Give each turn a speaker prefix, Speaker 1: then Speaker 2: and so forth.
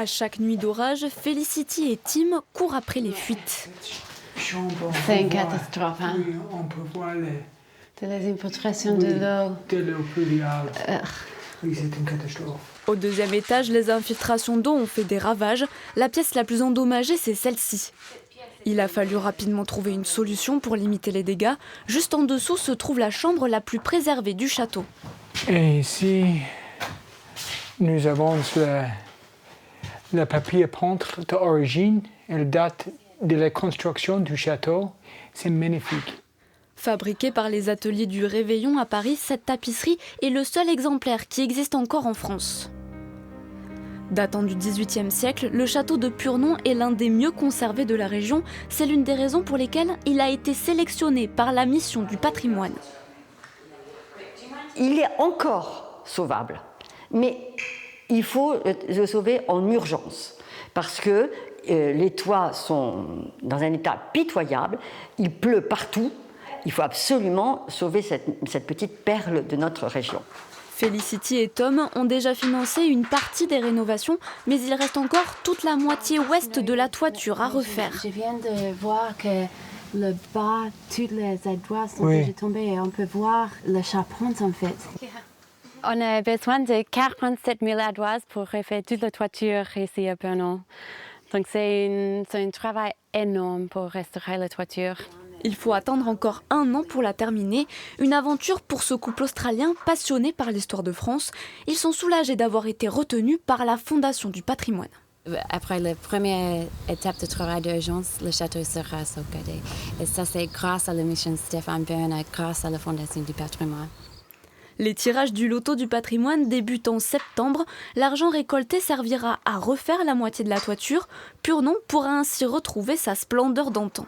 Speaker 1: À chaque nuit d'orage, Felicity et Tim courent après les fuites.
Speaker 2: C'est une catastrophe, hein?
Speaker 3: Oui, on peut voir
Speaker 2: les infiltrations de l'eau.
Speaker 3: De l'eau pluviale. Oui, c'est une catastrophe.
Speaker 1: Au deuxième étage, les infiltrations d'eau ont fait des ravages. La pièce la plus endommagée, c'est celle-ci. Il a fallu rapidement trouver une solution pour limiter les dégâts. Juste en dessous se trouve la chambre la plus préservée du château.
Speaker 3: Et ici, nous avons le papier peintre d'origine. Elle date de la construction du château. C'est magnifique.
Speaker 1: Fabriquée par les ateliers du Réveillon à Paris, cette tapisserie est le seul exemplaire qui existe encore en France. Datant du XVIIIe siècle, le château de Purnon est l'un des mieux conservés de la région. C'est l'une des raisons pour lesquelles il a été sélectionné par la mission du patrimoine.
Speaker 4: Il est encore sauvable, mais il faut le sauver en urgence parce que les toits sont dans un état pitoyable, il pleut partout. Il faut absolument sauver cette petite perle de notre région.
Speaker 1: Felicity et Tom ont déjà financé une partie des rénovations, mais il reste encore toute la moitié ouest de la toiture à refaire.
Speaker 2: Je viens de voir que le bas, toutes les ardoises sont déjà tombées et on peut voir le charpente en fait. On a besoin de 47 000 ardoises pour refaire toute la toiture ici à Purnon. Donc c'est un travail énorme pour restaurer la toiture.
Speaker 1: Il faut attendre encore 1 an pour la terminer. Une aventure pour ce couple australien passionné par l'histoire de France. Ils sont soulagés d'avoir été retenus par la Fondation du patrimoine.
Speaker 2: Après la première étape de travail d'urgence, le château sera sauvegardé. Et ça, c'est grâce à la mission Stéphane Bern et grâce à la Fondation du patrimoine.
Speaker 1: Les tirages du loto du patrimoine débutent en septembre. L'argent récolté servira à refaire la moitié de la toiture. Purnon pourra ainsi retrouver sa splendeur d'antan.